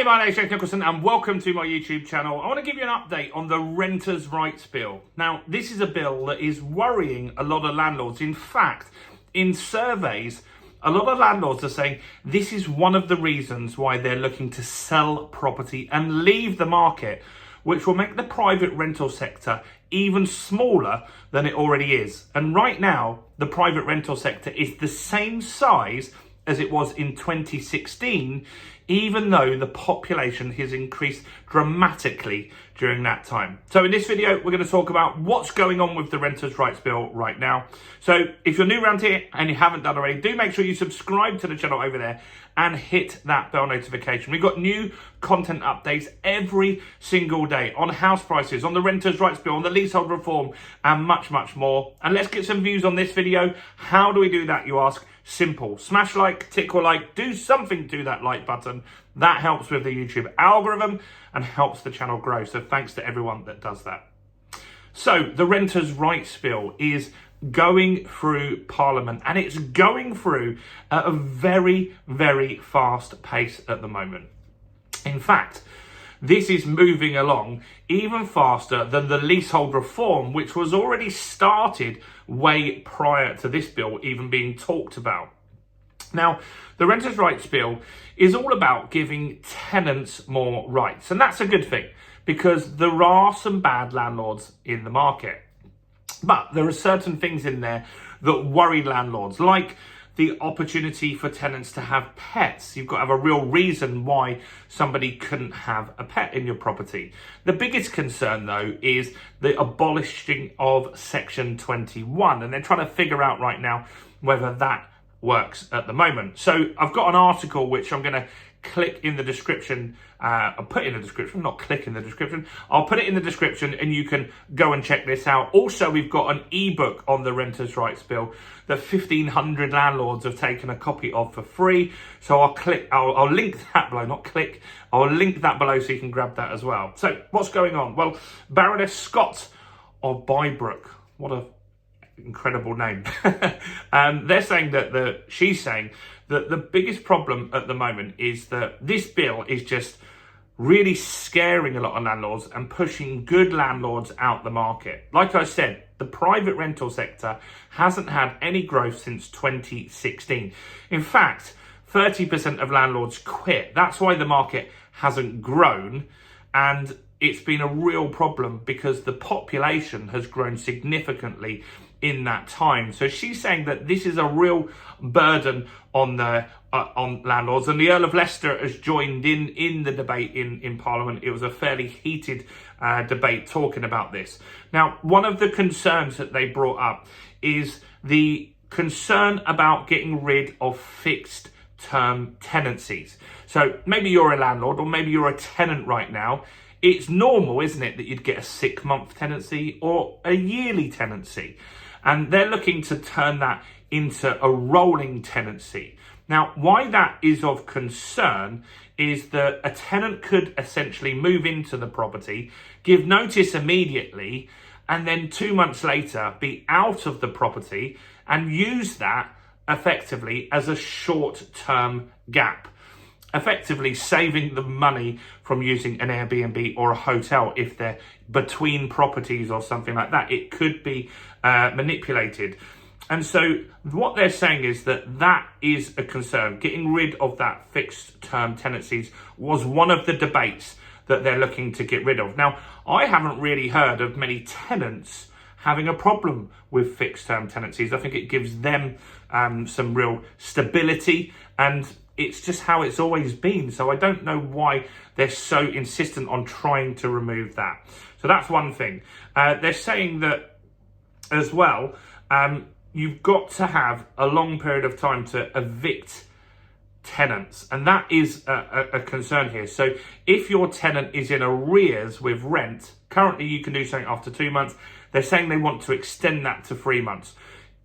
Hey, my name is James Nicholson and welcome to my YouTube channel. I want to give you an update on the Renters' Rights Bill. Now, this is a bill that is worrying a lot of landlords. In fact, in surveys, a lot of landlords are saying this is one of the reasons why they're looking to sell property and leave the market, which will make the private rental sector even smaller than it already is. And right now, the private rental sector is the same size as it was in 2016, even though the population has increased dramatically during that time. So in this video, we're going to talk about what's going on with the Renters' Rights Bill right now. So if you're new around here and you haven't done already, do make sure you subscribe to the channel over there and hit that bell notification. We've got new content updates every single day on house prices, on the Renters' Rights Bill, on the leasehold reform, and much, much more. And let's get some views on this video. How do we do that, you ask? Simple. Smash like, tickle like, do something to that like button. That helps with the YouTube algorithm and helps the channel grow. So thanks to everyone that does that. So the Renters' Rights Bill is going through Parliament, and it's going through at a very, very fast pace at the moment. In fact, this is moving along even faster than the leasehold reform, which was already started way prior to this bill even being talked about. Now, the Renters' Rights Bill is all about giving tenants more rights, and that's a good thing because there are some bad landlords in the market. But there are certain things in there that worry landlords, like the opportunity for tenants to have pets. You've got to have a real reason why somebody couldn't have a pet in your property. The biggest concern, though, is the abolishing of Section 21, and they're trying to figure out right now whether that works at the moment. So I've got an article which I'm going to click in the description. I'll put in the description, not click in the description. I'll put it in the description and you can go and check this out. Also, we've got an ebook on the Renters' Rights Bill that 1,500 landlords have taken a copy of for free. So I'll link that below, not click. I'll link that below so you can grab that as well. So what's going on? Well, Baroness Scott of Bybrook, what a incredible name. They're saying that she's saying that the biggest problem at the moment is that this bill is just really scaring a lot of landlords and pushing good landlords out the market. Like I said, the private rental sector hasn't had any growth since 2016. In fact, 30% of landlords quit. That's why the market hasn't grown, and it's been a real problem because the population has grown significantly in that time. So she's saying that this is a real burden on landlords, and the Earl of Leicester has joined in the debate in Parliament. It was a fairly heated debate talking about this. Now, one of the concerns that they brought up is the concern about getting rid of fixed term tenancies. So maybe you're a landlord or maybe you're a tenant right now. It's normal, isn't it, that you'd get a 6-month tenancy or a yearly tenancy. And they're looking to turn that into a rolling tenancy. Now, why that is of concern is that a tenant could essentially move into the property, give notice immediately, and then 2 months later be out of the property and use that effectively as a short-term gap, effectively saving the money from using an Airbnb or a hotel if they're between properties or something like that. It could be manipulated. And so what they're saying is that is a concern. Getting rid of that fixed term tenancies was one of the debates that they're looking to get rid of. Now, I haven't really heard of many tenants having a problem with fixed term tenancies. I think it gives them some real stability, and it's just how it's always been. So I don't know why they're so insistent on trying to remove that. So that's one thing. They're saying that as well, you've got to have a long period of time to evict tenants, and that is a concern here. So if your tenant is in arrears with rent, currently you can do something after 2 months. They're saying they want to extend that to 3 months.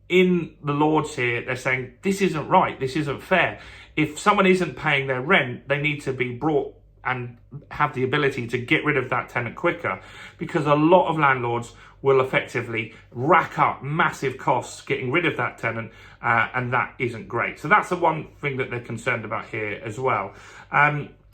In the Lords here, they're saying this isn't right, this isn't fair. If someone isn't paying their rent, they need to be brought and have the ability to get rid of that tenant quicker, because a lot of landlords will effectively rack up massive costs getting rid of that tenant, and that isn't great. So that's the one thing that they're concerned about here as well.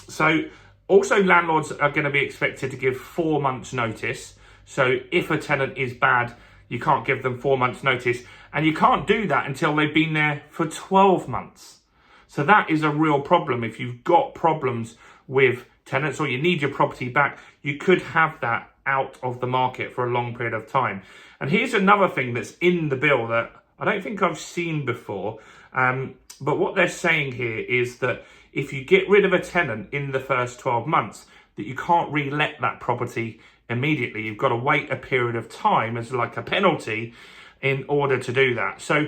So Also, landlords are going to be expected to give 4 months notice. So if a tenant is bad, you can't give them 4 months notice, and you can't do that until they've been there for 12 months. So that is a real problem. If you've got problems with tenants or you need your property back, you could have that out of the market for a long period of time. And here's another thing that's in the bill that I don't think I've seen before. But what they're saying here is that if you get rid of a tenant in the first 12 months, that you can't re-let that property immediately. You've got to wait a period of time as like a penalty in order to do that. So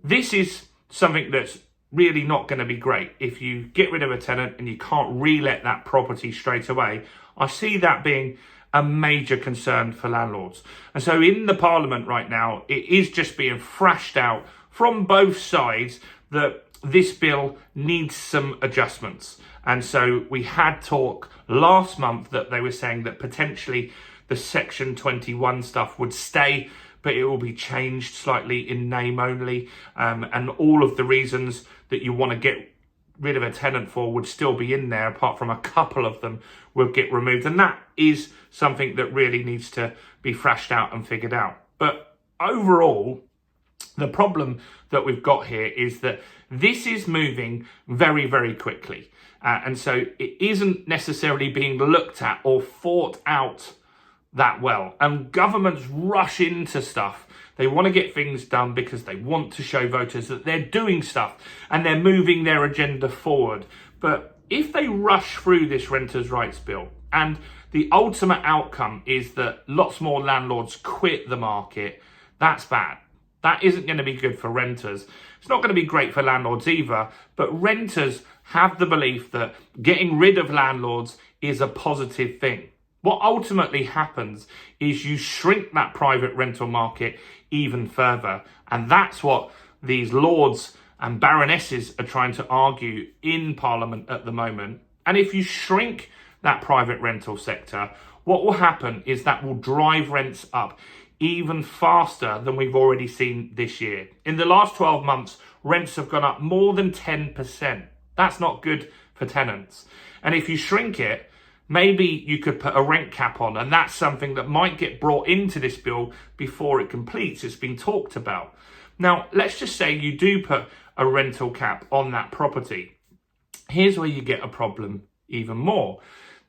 this is something that's really not going to be great. If you get rid of a tenant and you can't re-let that property straight away, I see that being a major concern for landlords. And so in the Parliament right now, it is just being thrashed out from both sides that this bill needs some adjustments. And so we had talk last month that they were saying that potentially the Section 21 stuff would stay, but it will be changed slightly in name only. And all of the reasons that you want to get rid of a tenant for would still be in there, apart from a couple of them will get removed. And that is something that really needs to be thrashed out and figured out. But overall, the problem that we've got here is that this is moving very, very quickly. And so it isn't necessarily being looked at or thought out that well. And governments rush into stuff. They want to get things done because they want to show voters that they're doing stuff and they're moving their agenda forward. But if they rush through this renters' rights bill and the ultimate outcome is that lots more landlords quit the market, that's bad. That isn't going to be good for renters. It's not going to be great for landlords either, but renters have the belief that getting rid of landlords is a positive thing. What ultimately happens is you shrink that private rental market even further. And that's what these lords and baronesses are trying to argue in Parliament at the moment. And if you shrink that private rental sector, what will happen is that will drive rents up even faster than we've already seen this year. In the last 12 months, rents have gone up more than 10%. That's not good for tenants. And if you shrink it, maybe you could put a rent cap on, and that's something that might get brought into this bill before it completes. It's been talked about. Now, let's just say you do put a rental cap on that property. Here's where you get a problem even more.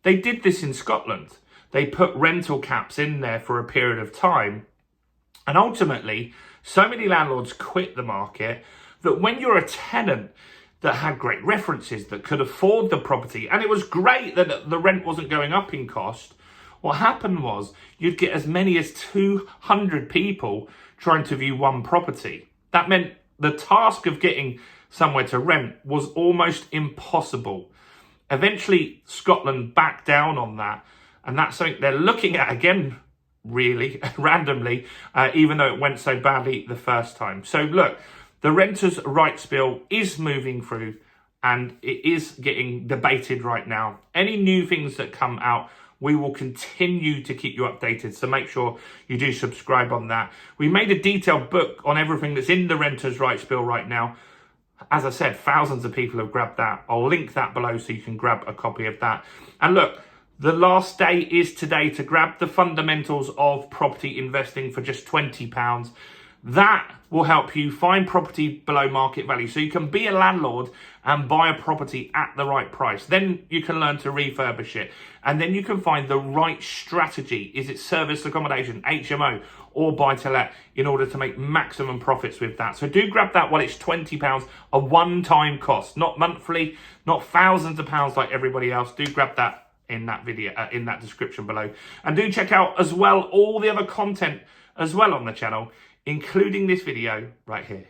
They did this in Scotland. They put rental caps in there for a period of time. And ultimately, so many landlords quit the market that when you're a tenant that had great references, that could afford the property, and it was great that the rent wasn't going up in cost, what happened was you'd get as many as 200 people trying to view one property. That meant the task of getting somewhere to rent was almost impossible. Eventually, Scotland backed down on that, and that's something they're looking at again, really, randomly, even though it went so badly the first time. So look, the Renters' Rights Bill is moving through and it is getting debated right now. Any new things that come out, we will continue to keep you updated. So make sure you do subscribe on that. We made a detailed book on everything that's in the Renters' Rights Bill right now. As I said, thousands of people have grabbed that. I'll link that below so you can grab a copy of that. And look, the last day is today to grab the fundamentals of property investing for just £20. That will help you find property below market value so you can be a landlord and buy a property at the right price. Then you can learn to refurbish it, and then you can find the right strategy. Is it service accommodation, HMO, or buy to let, in order to make maximum profits with that? So do grab that while it's £20, a one-time cost, not monthly, not thousands of pounds like everybody else. Do grab that in that video, in that description below. And do check out as well all the other content as well on the channel, including this video right here.